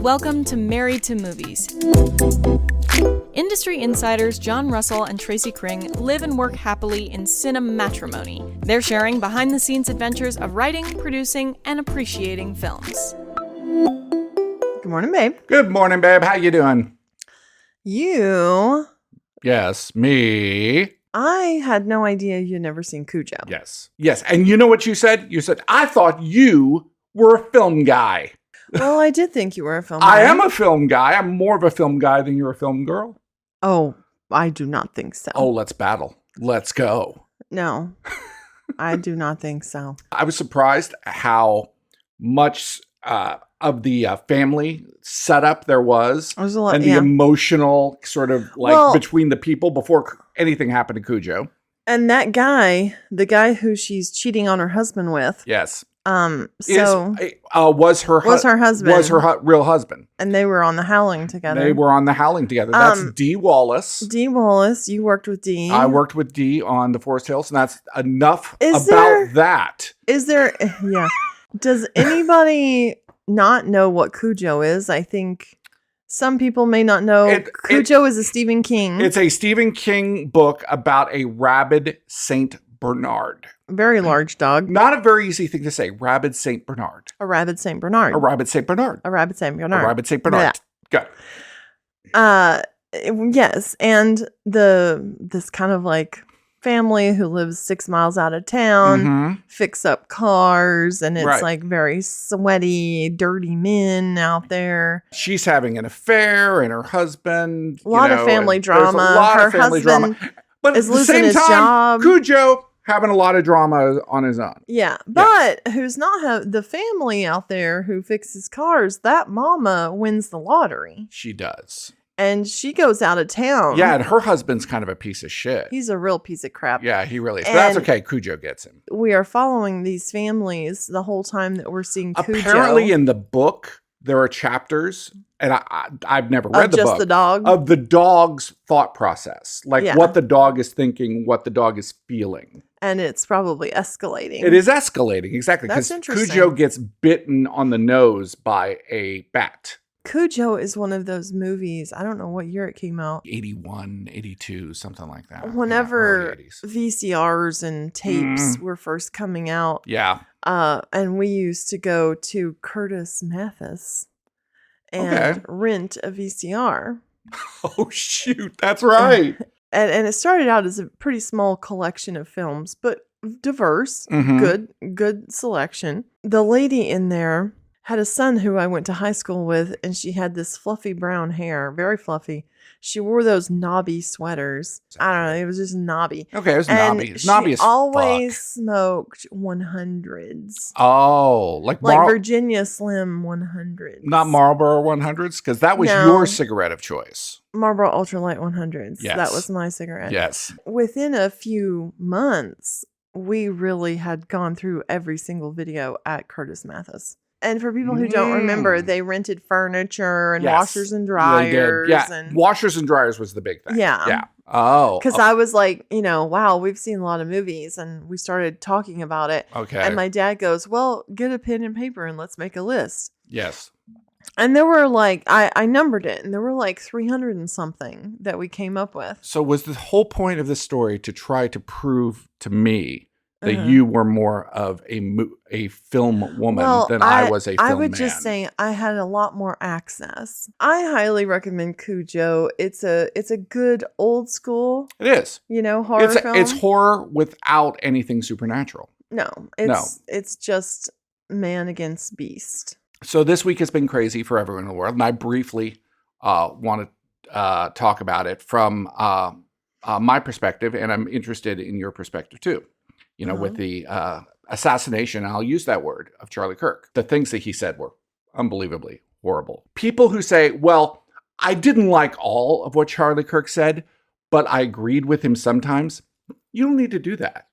Welcome to Married to Movies. Industry insiders John Russell and Tracy Kring live and work happily in cinematrimony. They're sharing behind-the-scenes adventures of writing, producing, and appreciating films. Good morning, babe. Good morning, babe. How you doing? You? Yes, me. I had no idea you'd never seen Cujo. Yes. And you know what you said? You said, I thought you were a film guy. Well, I did think you were a film guy. I am a film guy. I'm more of a film guy than you're a film girl. Oh, I do not think so. Oh, let's battle. Let's go. No, I do not think so. I was surprised how much of the family setup there was. There's a lot, and the emotional sort of between the people before anything happened to Cujo. And that guy, the guy who she's cheating on her husband with. Yes. Was her husband. Was her real husband. And they were on the Howling together. That's Dee Wallace. Dee Wallace. You worked with Dee. I worked with Dee on The Forest Hills, and that's enough that. Is there, yeah. Does anybody not know what Cujo is? I think some people may not know. Cujo is a Stephen King. It's a Stephen King book about a rabid Saint Bernard. Very large dog. Not a very easy thing to say. Rabid Saint Bernard. A rabid Saint Bernard. A rabid Saint Bernard. A rabid Saint Bernard. A rabid Saint Bernard. Yeah. Good. Yes, and this kind of like family who lives 6 miles out of town, fix up cars, and it's like very sweaty, dirty men out there. She's having an affair, and her husband. A lot of family drama. Her husband but is at the losing same his time, job. Cujo having a lot of drama on his own. Yeah, but who's not the family out there who fixes cars? That mama wins the lottery. She does. And she goes out of town. Yeah, and her husband's kind of a piece of shit. He's a real piece of crap. Yeah, he really is. But that's okay. Cujo gets him. We are following these families the whole time that we're seeing Cujo. Apparently in the book, there are chapters, and I've never read the book. Just the dog? Of the dog's thought process. What the dog is thinking, what the dog is feeling. And it's probably escalating. It is escalating, exactly. That's interesting. Cujo gets bitten on the nose by a bat. Cujo is one of those movies. I don't know what year it came out. 81, 82, something like that. Whenever VCRs and tapes were first coming out. Yeah. And we used to go to Curtis Mathis and rent a VCR. Oh, shoot. That's right. And it started out as a pretty small collection of films, but diverse, good selection. The lady in there had a son who I went to high school with, and she had this fluffy brown hair, very fluffy. She wore those knobby sweaters. I don't know. It was just knobby. Okay, it was knobby. Knobby as fuck. She always smoked 100s. Oh, like Virginia Slim 100s. Not Marlboro 100s? Because that was your cigarette of choice. Marlboro Ultralight 100s. Yes. That was my cigarette. Yes. Within a few months, we really had gone through every single video at Curtis Mathis. And for people who don't remember, they rented furniture and washers and dryers. Yeah, and washers and dryers was the big thing. Yeah. Oh. Because I was like, wow, we've seen a lot of movies. And we started talking about it. Okay. And my dad goes, well, get a pen and paper and let's make a list. Yes. And there were I numbered it, and there were 300 and something that we came up with. So was the whole point of this story to try to prove to me that you were more of a film woman than I was a film man? I would just say I had a lot more access. I highly recommend Cujo. It's a good old school. It is. Horror film. It's horror without anything supernatural. No, it's just man against beast. So this week has been crazy for everyone in the world, and I briefly want to talk about it from my perspective, and I'm interested in your perspective too. With the assassination, I'll use that word, of Charlie Kirk. The things that he said were unbelievably horrible. People who say, well, I didn't like all of what Charlie Kirk said, but I agreed with him sometimes. You don't need to do that.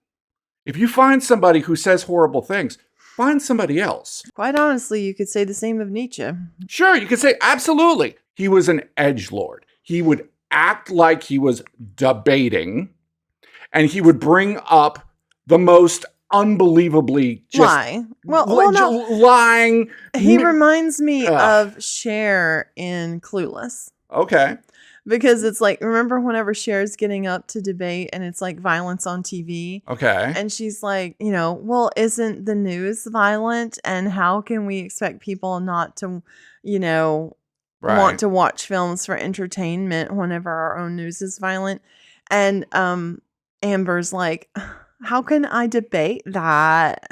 If you find somebody who says horrible things, find somebody else. Quite honestly, you could say the same of Nietzsche. Sure, you could say, absolutely. He was an edgelord. He would act like he was debating, and he would bring up the most unbelievably just Why? Well, no. lying. He reminds me of Cher in Clueless. Okay. Because it's like, remember whenever Cher's getting up to debate and it's like violence on TV? Okay. And she's like, well, isn't the news violent? And how can we expect people not to, want to watch films for entertainment whenever our own news is violent? And Amber's like, how can I debate that?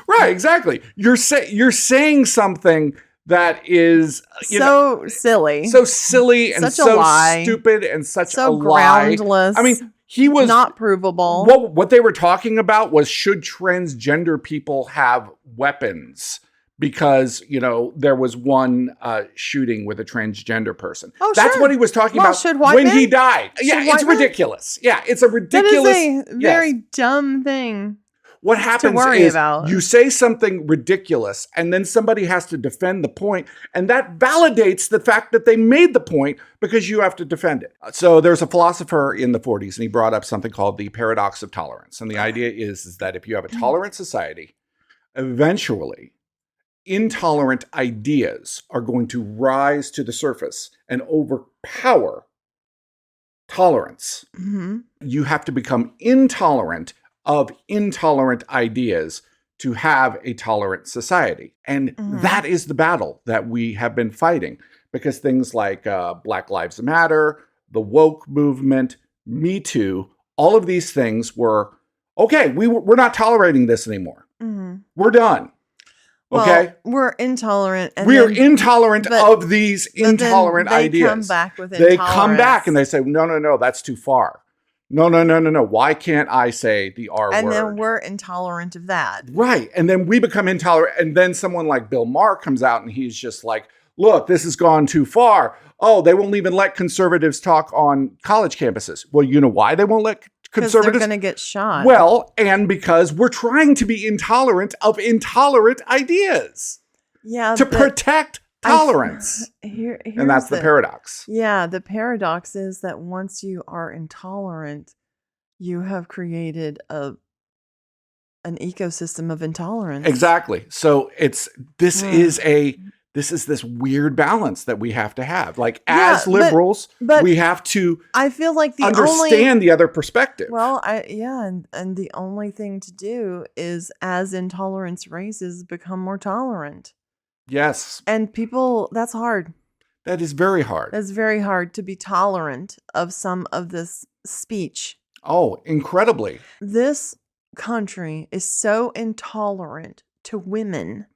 Right, exactly. You're saying something that is silly. So silly and such a lie. Stupid and such so a lie. Groundless. I mean, he was not provable. What they were talking about was, should transgender people have weapons? Because, there was one shooting with a transgender person. Oh, That's sure. what he was talking about should white when men? he died. Should Yeah, it's ridiculous. Yeah, it's a ridiculous. That is a very dumb thing. What happens is you say something ridiculous and then somebody has to defend the point, and that validates the fact that they made the point because you have to defend it. So there's a philosopher in the 40s and he brought up something called the paradox of tolerance. And the idea is that if you have a tolerant society, eventually intolerant ideas are going to rise to the surface and overpower tolerance. Mm-hmm. You have to become intolerant of intolerant ideas to have a tolerant society. And that is the battle that we have been fighting, because things like Black Lives Matter, the woke movement, Me Too, all of these things were, okay, we're not tolerating this anymore. Mm-hmm. We're done. Okay? Well, we're intolerant. And we're intolerant of these intolerant ideas. They come back with intolerance. They come back and they say, no, that's too far. No. Why can't I say the R word? And then we're intolerant of that. Right. And then we become intolerant. And then someone like Bill Maher comes out and he's just like, look, this has gone too far. Oh, they won't even let conservatives talk on college campuses. Well, you know why they won't let conservatives? Because they're going to get shot. Well, and because we're trying to be intolerant of intolerant ideas. Yeah. To protect tolerance. And that's the paradox. Yeah. The paradox is that once you are intolerant, you have created an ecosystem of intolerance. Exactly. So this is this weird balance that we have to have. Like, as liberals, we have to I feel like understand the other perspective. Well, and the only thing to do is, as intolerance raises, become more tolerant. Yes. And people, that's hard. That is very hard. That's very hard to be tolerant of some of this speech. Oh, incredibly. This country is so intolerant to women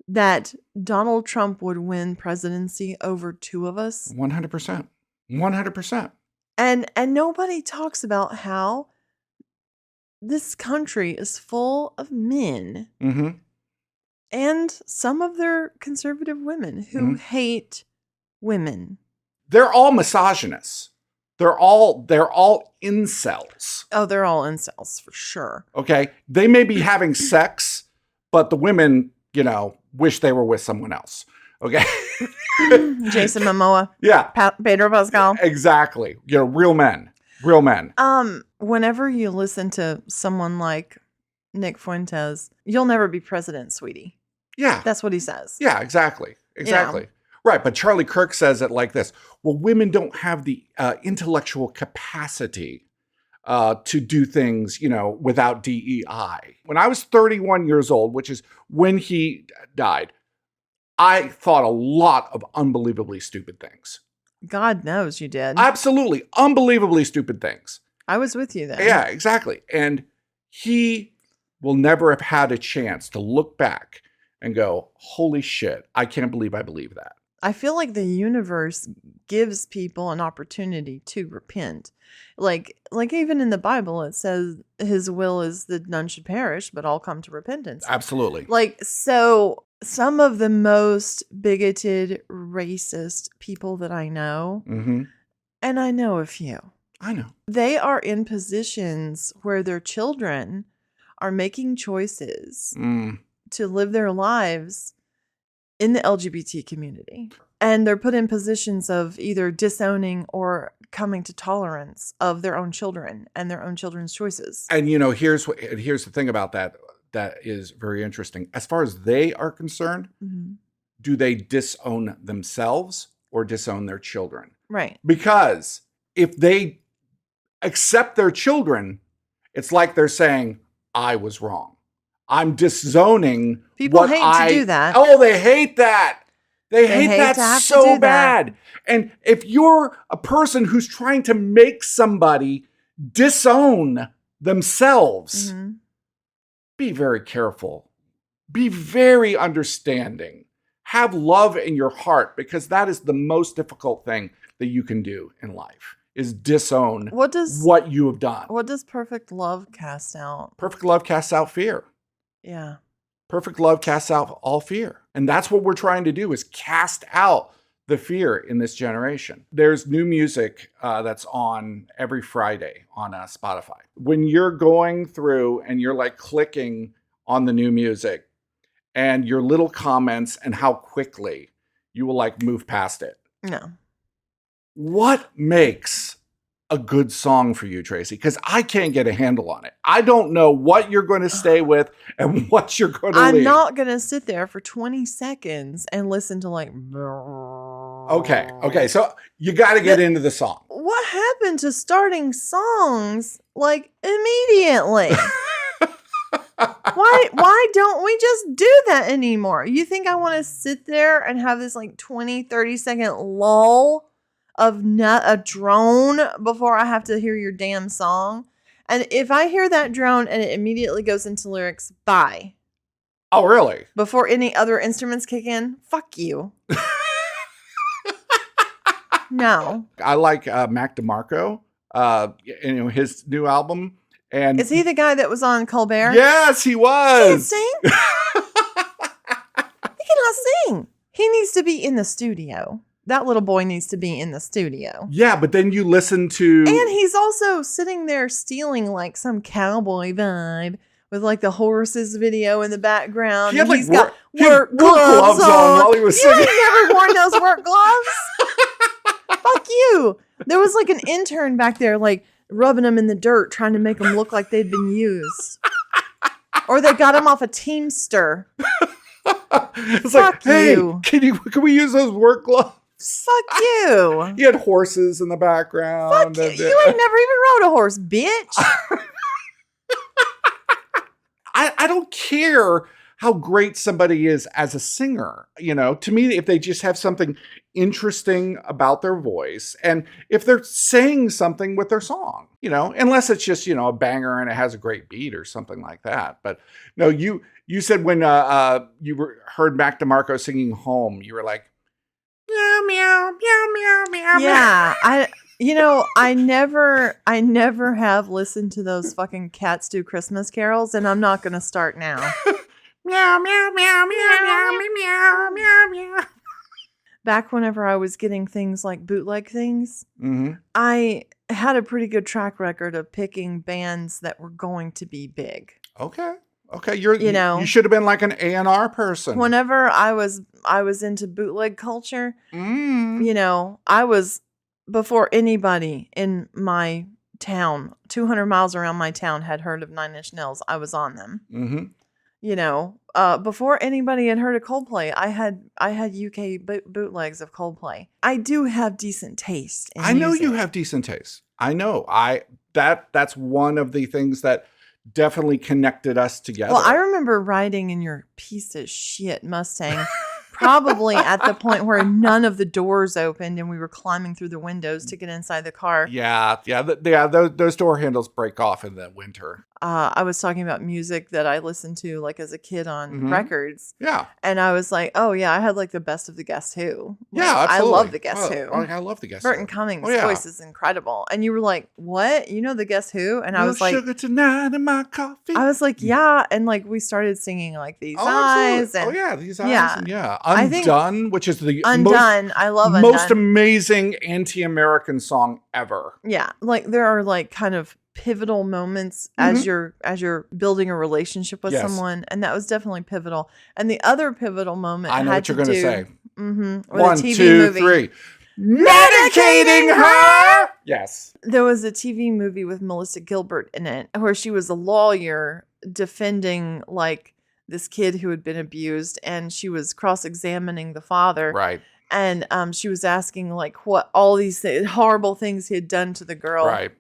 that Donald Trump would win presidency over two of us. 100%. 100%. And nobody talks about how this country is full of men and some of their conservative women who hate women. They're all misogynists. They're all incels. Oh, they're all incels for sure. Okay. They may be having sex, but the women, wish they were with someone else. Okay. Jason Momoa. Yeah. Pedro Pascal. Exactly. Real men. Real men. Whenever you listen to someone like Nick Fuentes, you'll never be president, sweetie. Yeah. That's what he says. Yeah, exactly. Exactly. Right. But Charlie Kirk says it like this. Well, women don't have the intellectual capacity to do things, without DEI. When I was 31 years old, which is when he died, I thought a lot of unbelievably stupid things. God knows you did. Absolutely. Unbelievably stupid things. I was with you then. Yeah, exactly. And he will never have had a chance to look back and go, holy shit, I can't believe I believe that. I feel like the universe gives people an opportunity to repent. Like even in the Bible, it says his will is that none should perish, but all come to repentance. Absolutely. So some of the most bigoted, racist people that I know, and I know a few. I know. They are in positions where their children are making choices to live their lives in the LGBT community. And they're put in positions of either disowning or coming to tolerance of their own children and their own children's choices. And here's the thing about that is very interesting. As far as they are concerned, do they disown themselves or disown their children? Right. Because if they accept their children, it's like they're saying, I was wrong. I'm disowning. People hate to do that. Oh, they hate that. They hate that so bad. And if you're a person who's trying to make somebody disown themselves, be very careful. Be very understanding. Have love in your heart, because that is the most difficult thing that you can do in life, is disown what you have done. What does perfect love cast out? Perfect love casts out fear. Yeah. Perfect love casts out all fear. And that's what we're trying to do, is cast out the fear in this generation. There's new music that's on every Friday on Spotify. When you're going through and you're like clicking on the new music and your little comments and how quickly you will like move past it. No. What makes a good song for you, Tracy? Because I can't get a handle on it. I don't know what you're going to stay with and what you're going to leave. I'm not going to sit there for 20 seconds and listen to like... Okay. So you got to get into the song. What happened to starting songs like immediately? Why don't we just do that anymore? You think I want to sit there and have this like 20, 30-second lull of a drone before I have to hear your damn song? And if I hear that drone and it immediately goes into lyrics, bye. Oh, really? Before any other instruments kick in, fuck you. No. I like Mac DeMarco, his new album. And is he the guy that was on Colbert? Yes, he was. He can't sing. He cannot sing. He needs to be in the studio. That little boy needs to be in the studio. Yeah, but then you listen to... And he's also sitting there stealing like some cowboy vibe with like the horses video in the background. He had like he's got work gloves on while he was singing. You ain't never worn those work gloves. Fuck you. There was like an intern back there like rubbing them in the dirt, trying to make them look like they'd been used. Or they got them off a Teamster. It's Fuck like, hey, you. Can we use those work gloves? Fuck you. He had horses in the background. Fuck you. You ain't never even rode a horse, bitch. I don't care how great somebody is as a singer. To me, if they just have something interesting about their voice and if they're saying something with their song, unless it's just, a banger and it has a great beat or something like that. But no, you said when you heard Mac DeMarco singing Home, you were like, meow, meow, meow, meow, meow. Yeah, I never have listened to those fucking Cats Do Christmas carols, and I'm not gonna start now. Meow, meow, meow, meow, meow, meow, meow, meow. Back whenever I was getting things like bootleg things, I had a pretty good track record of picking bands that were going to be big. Okay. You should have been like an A&R person. Whenever I was into bootleg culture, I was, before anybody in my town, 200 miles around my town had heard of Nine Inch Nails, I was on them. Before anybody had heard of Coldplay, I had UK bootlegs of Coldplay. I do have decent taste in music. know you have decent taste. I know. That's one of the things that definitely connected us together. Well, I remember riding in your piece of shit Mustang, probably at the point where none of the doors opened and we were climbing through the windows to get inside the car. Yeah. Those door handles break off in the winter. I was talking about music that I listened to like as a kid on records. Yeah. And I was like, oh yeah, I had like the best of the Guess Who. Like, yeah, absolutely. I love the Guess Who. I love the Guess Who. Burton Cummings' voice is incredible. And you were like, what? You know the Guess Who? And I was like, sugar tonight in my coffee. I was like, yeah. And like we started singing like These Eyes. And, These Eyes. Yeah. Undone, which is the I love Undone. Most amazing anti-American song ever. Yeah. Like there are like kind of pivotal moments as you're building a relationship with someone, and that was definitely pivotal. And the other pivotal moment I know what you're going to say. 1, TV 2, movie. 3. Medicating her. Yes. There was a TV movie with Melissa Gilbert in it where she was a lawyer defending like this kid who had been abused, and she was cross-examining the father. Right. And she was asking like what all these horrible things he had done to the girl. Right.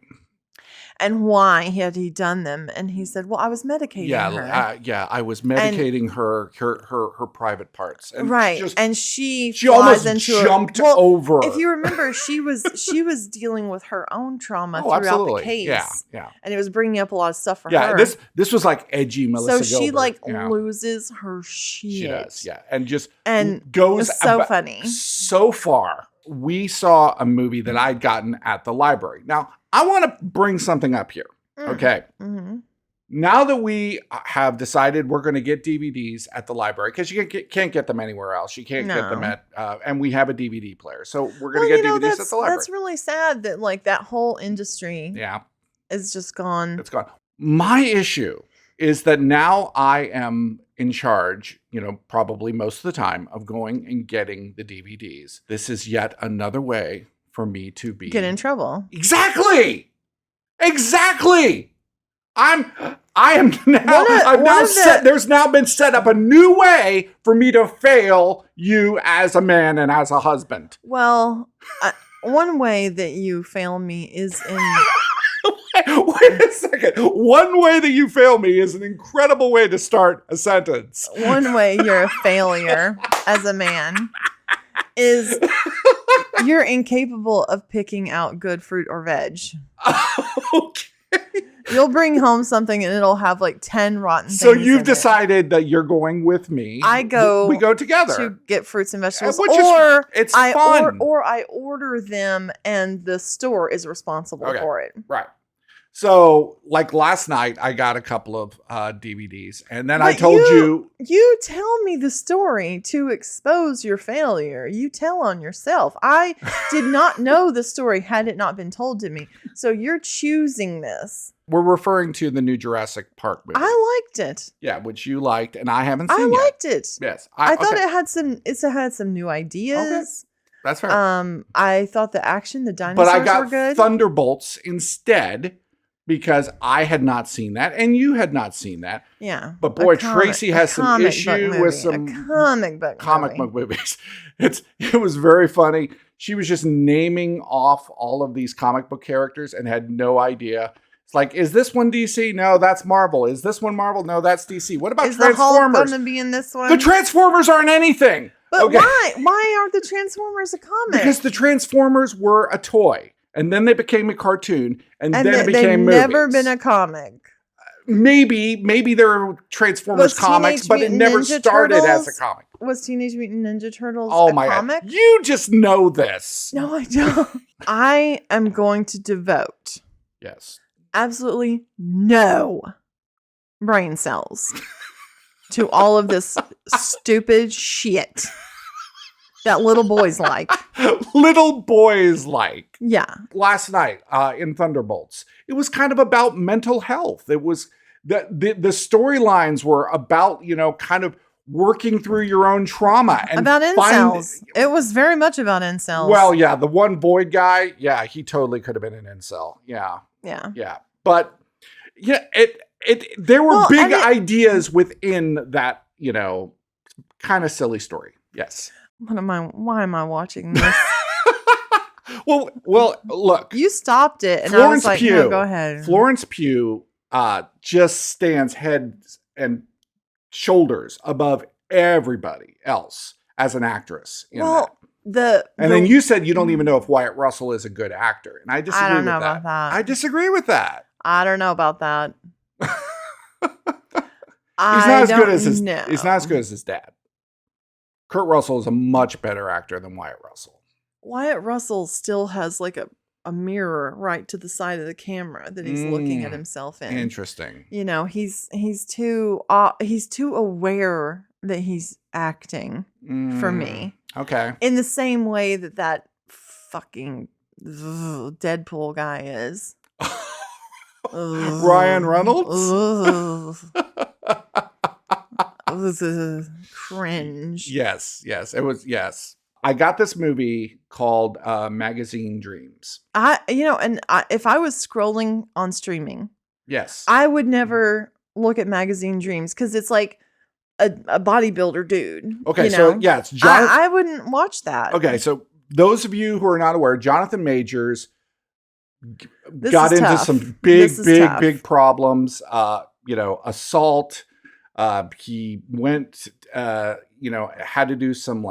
And why had he done them? And he said, "Well, I was medicating her." I was medicating her private parts. And right, just, and she almost jumped over. If you remember, she was dealing with her own trauma throughout absolutely. the case. Yeah, and it was bringing up a lot of stuff for her. Yeah, this was like edgy Melissa So she Gilbert, loses her shit. She does, yeah, and just goes so funny, so far. We saw a movie that I'd gotten at the library. Now, I want to bring something up here. Okay. Mm-hmm. Now that we have decided we're going to get DVDs at the library, because you can't get them anywhere else. You can't get them at, and we have a DVD player. So we're going to get DVDs at the library. That's really sad that like that whole industry is just gone. It's gone. My issue is that now I am in charge, probably most of the time, of going and getting the DVDs. This is yet another way for me to get in trouble. Exactly. I am now. There's now been set up a new way for me to fail you as a man and as a husband. Well, one way that you fail me is in. Wait a second. One way that you fail me is an incredible way to start a sentence. One way you're a failure as a man is you're incapable of picking out good fruit or veg. Okay. You'll bring home something and it'll have like 10 rotten things. So you've decided that you're going with me. We go together to get fruits and vegetables, it's fun. Or I order them and the store is responsible for it. Right. So, like last night, I got a couple of DVDs, and then I told you... You tell me the story to expose your failure. You tell on yourself. I did not know the story had it not been told to me. So you're choosing this. We're referring to the new Jurassic Park movie. I liked it. Yeah, which you liked, and I haven't seen yet. I liked it. Yes. I thought it had some new ideas. Okay. That's fair. I thought the action, the dinosaurs were good. But I got Thunderbolts instead, because I had not seen that, and you had not seen that. Yeah. But boy, Tracy has some issue with some comic book movies. It was very funny. She was just naming off all of these comic book characters and had no idea. It's like, is this one DC? No, that's Marvel. Is this one Marvel? No, that's DC. What about Transformers? Is the Hulk going to be in this one? The Transformers aren't anything. But why? Why aren't the Transformers a comic? Because the Transformers were a toy. And then they became a cartoon, and then it became movies. They've never been a comic. Maybe there were Transformers comics, but it never started as a comic. Was Teenage Mutant Ninja Turtles a comic? God. You just know this. No, I don't. I am going to devote absolutely no brain cells to all of this stupid shit that little boys like. Little boys like. Yeah. Last night in Thunderbolts, it was kind of about mental health. It was the storylines were about, kind of working through your own trauma. And about incels. It was very much about incels. Well, yeah, the one Boyd guy, he totally could have been an incel. Yeah. Yeah. Yeah. But there were big ideas within that, kind of silly story. Yes. Why am I watching this? well, look. You stopped it and Florence I was like, Pugh, no, go ahead. Florence Pugh just stands head and shoulders above everybody else as an actress. Then you said you don't even know if Wyatt Russell is a good actor. And I disagree with that. I don't know about that. I disagree with that. I don't know about that. He's not as good as his dad. Kurt Russell is a much better actor than Wyatt Russell. Wyatt Russell still has like a mirror right to the side of the camera that he's looking at himself in. Interesting. He's too aware that he's acting for me. Okay. In the same way that fucking Deadpool guy is. Ryan Reynolds? It was cringe. Yes. It was, yes. I got this movie called Magazine Dreams. If I was scrolling on streaming, Yes. I would never look at Magazine Dreams because it's like a bodybuilder dude. Okay, so yeah, it's Jonathan. I wouldn't watch that. Okay, so those of you who are not aware, Jonathan Majors got into tough. some Tough. big problems. Assault. He went, had to do some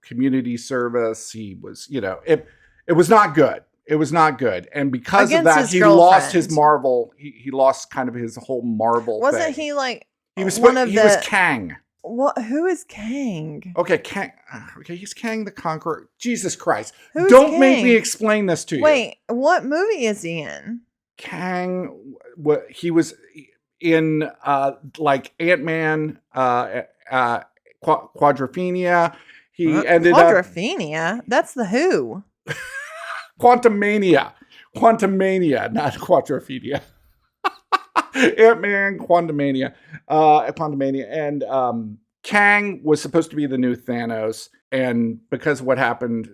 community service. He was, it was not good. It was not good. And because Against of that, his he girlfriend. lost his Marvel. He lost kind of his whole Marvel Wasn't thing. he like He was one of he the... was Kang. What? Who is Kang? Okay, Kang. Okay, he's Kang the Conqueror. Jesus Christ. Who's Don't make Kang? me explain this to you. Wait, what movie is he in? Kang, he was in Ant-Man, Quadrophenia. He ended up Quadrophenia? That's the Who. Quantumania, not Quadrophenia. Ant-Man, Quantumania, and Kang was supposed to be the new Thanos, and because of what happened,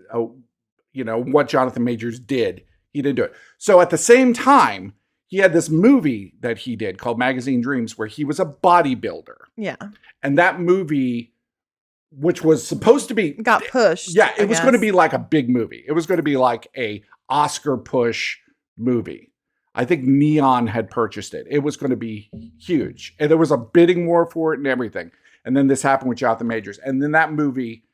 what Jonathan Majors did, he didn't do it. So at the same time, he had this movie that he did called Magazine Dreams, where he was a bodybuilder. Yeah, and that movie, which was supposed to be got pushed. Yeah, it was going to be like a big movie. It was going to be like a Oscar push movie. I think Neon had purchased it. It was going to be huge. And there was a bidding war for it and everything. And then this happened with Jonathan Majors. And then that movie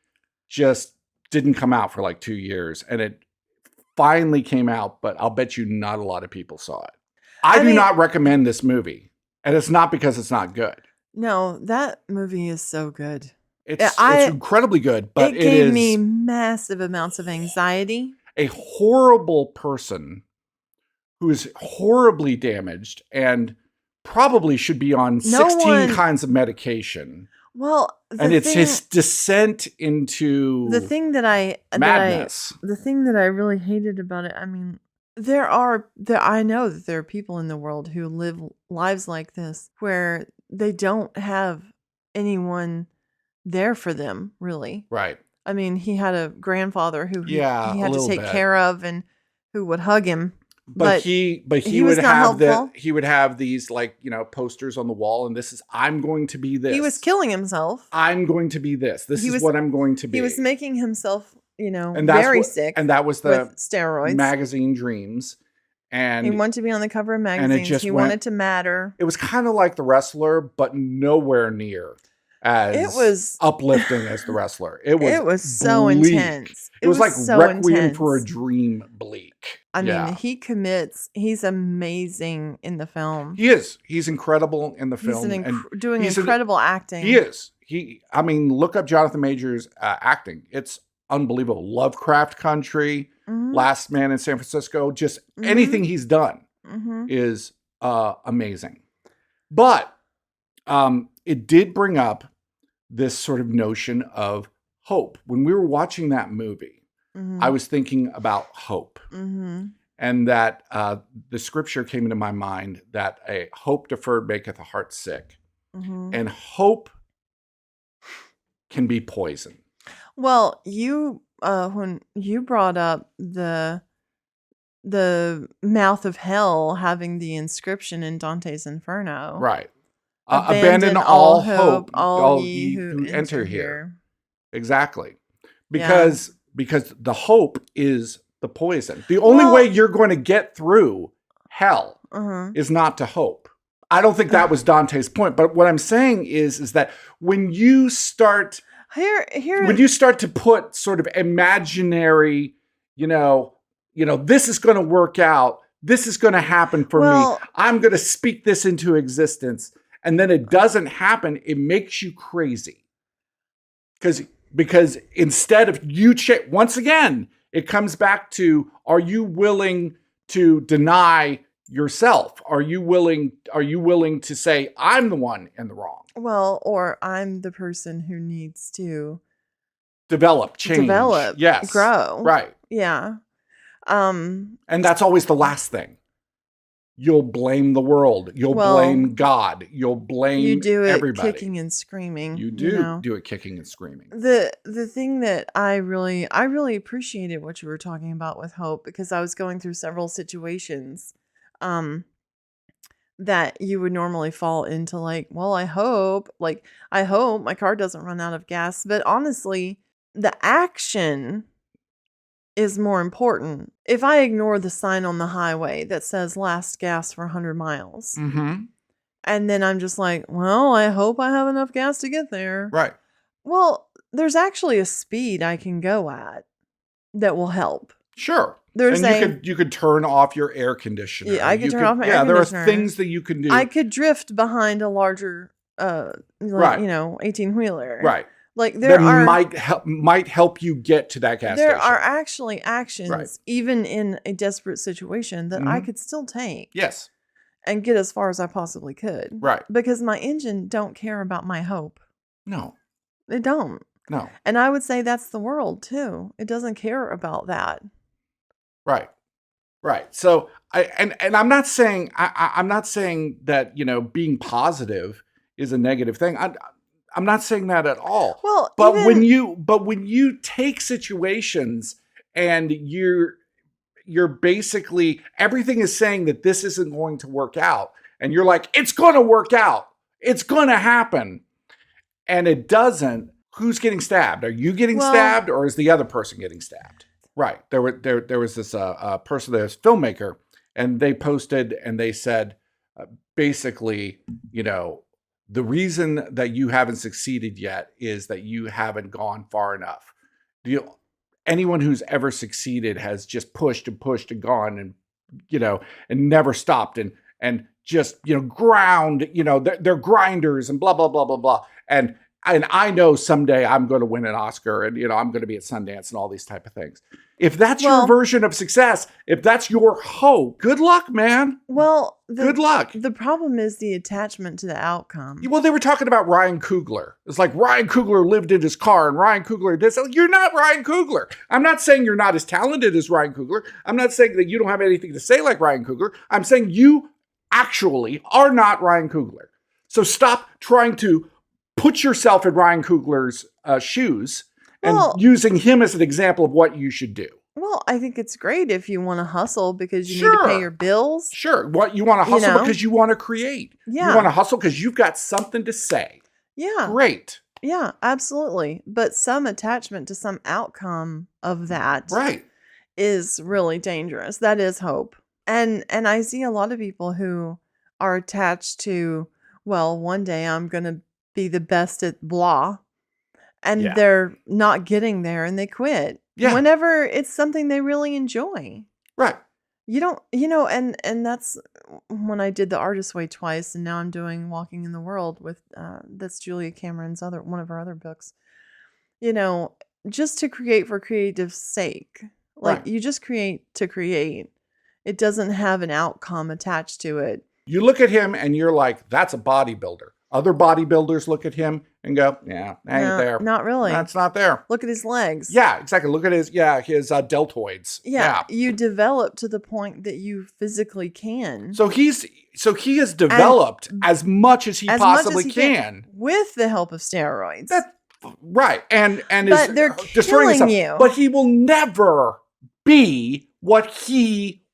just didn't come out for like 2 years. And it finally came out, but I'll bet you not a lot of people saw it. I do not recommend this movie. And it's not because it's not good. No, that movie is so good. It's incredibly good, but it gave me massive amounts of anxiety. A horrible person who is horribly damaged and probably should be on 16 kinds of medication. Well, it's his descent into the thing that madness. The thing that I really hated about it, I mean, I know that there are people in the world who live lives like this where they don't have anyone there for them, really. Right. I mean, he had a grandfather who he had to take bit. care of and who would hug him. But he would have these posters on the wall, and this is, I'm going to be this. He was killing himself. I'm going to be this. This is what I'm going to be. He was making himself, very sick. And that was the steroids. Magazine Dreams. And he wanted to be on the cover of magazines. He wanted to matter. It was kind of like The Wrestler, but nowhere near as uplifting as The Wrestler. It was so intense. It was like so Requiem for a Dream bleak. I mean, he commits. He's amazing in the film. He is. He's incredible in the film. He's doing incredible acting. He is. Look up Jonathan Majors' acting. It's unbelievable. Lovecraft Country, Last Man in San Francisco, just anything he's done is amazing. But it did bring up this sort of notion of hope. When we were watching that movie, I was thinking about hope. And that the scripture came into my mind that a hope deferred maketh a heart sick. And hope can be poison. Well, when you brought up the mouth of hell having the inscription in Dante's Inferno. Right. Abandon all hope, all ye who enter here. Exactly. Because the hope is the poison. The only way you're going to get through hell is not to hope. I don't think that was Dante's point, but what I'm saying is that when you start when you start to put sort of imaginary, this is going to work out, this is going to happen for me, I'm going to speak this into existence, and then it doesn't happen, it makes you crazy. Because instead of once again, it comes back to, are you willing to deny yourself? Are you willing to say, I'm the one in the wrong? Well, or I'm the person who needs to develop, change, yes, grow. Right. Yeah. And that's always the last thing. you'll blame the world. You'll blame God. You'll blame you do it everybody. kicking and screaming. You do do it kicking and screaming. The thing that I really appreciated what you were talking about with hope, because I was going through several situations that you would normally fall into, like, well, I hope my car doesn't run out of gas. But honestly, the action is more important. If I ignore the sign on the highway that says last gas for 100 miles, and then I'm just like, well, I hope I have enough gas to get there. Right. Well, there's actually a speed I can go at that will help. Sure. You could turn off your air conditioner. Yeah, I could turn off my air conditioner. Yeah, there conditioner. are things that you can do. I could drift behind a larger, 18-wheeler. Right. Like there might help you get to that gas station. There are actually actions, even in a desperate situation, that I could still take. Yes. And get as far as I possibly could. Right. Because my engine don't care about my hope. No. It don't. No. And I would say that's the world too. It doesn't care about that. Right. Right. So I'm not saying I'm not saying that, being positive is a negative thing. I'm not saying that at all. Well, when you take situations and you're basically, everything is saying that this isn't going to work out, and you're like, it's going to work out. It's going to happen. And it doesn't. Who's getting stabbed? Are you getting stabbed, or is the other person getting stabbed? Right. There was this person, this filmmaker, and they posted and they said, basically, the reason that you haven't succeeded yet is that you haven't gone far enough. Anyone who's ever succeeded has just pushed and pushed and gone and never stopped and just, ground, they're grinders and blah, blah, blah, blah, blah. And I know someday I'm going to win an Oscar and, I'm going to be at Sundance and all these type of things. If that's your version of success, if that's your hope, good luck, man. Well, good luck. The problem is the attachment to the outcome. Well, they were talking about Ryan Coogler. It's like Ryan Coogler lived in his car and Ryan Coogler did something. You're not Ryan Coogler. I'm not saying you're not as talented as Ryan Coogler. I'm not saying that you don't have anything to say like Ryan Coogler. I'm saying you actually are not Ryan Coogler. So stop trying to put yourself in Ryan Coogler's shoes and using him as an example of what you should do. Well, I think it's great if you want to hustle because you need to pay your bills. Sure. What you want to hustle because you want to create. Yeah. You want to hustle because you've got something to say. Yeah. Great. Yeah, absolutely. But some attachment to some outcome of that is really dangerous. That is hope. And I see a lot of people who are attached to, well, one day I'm going to be the best at blah. And they're not getting there and they quit. Yeah. Whenever it's something they really enjoy. Right. You don't, and that's when I did The Artist's Way twice, and now I'm doing Walking in the World with, that's Julia Cameron's one of her other books. Just to create for creative sake. Like you just create to create. It doesn't have an outcome attached to it. You look at him and you're like, that's a bodybuilder. Other bodybuilders look at him and go, yeah, that ain't there. Not really. That's not there. Look at his legs. Yeah, exactly. Look at his deltoids. Yeah. You develop to the point that you physically can. So he has developed as much as he possibly can. With the help of steroids. Right. And but they're killing you. But he will never be what he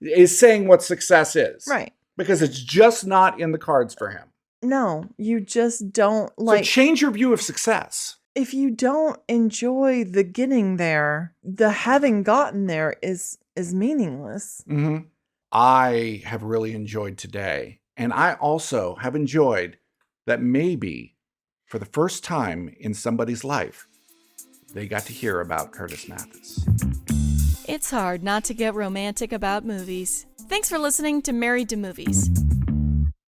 is saying what success is. Right. Because it's just not in the cards for him. No, you just don't like. So change your view of success. If you don't enjoy the getting there, the having gotten there is meaningless. Mm-hmm. I have really enjoyed today. And I also have enjoyed that maybe for the first time in somebody's life, they got to hear about Curtis Mathis. It's hard not to get romantic about movies. Thanks for listening to Married to Movies.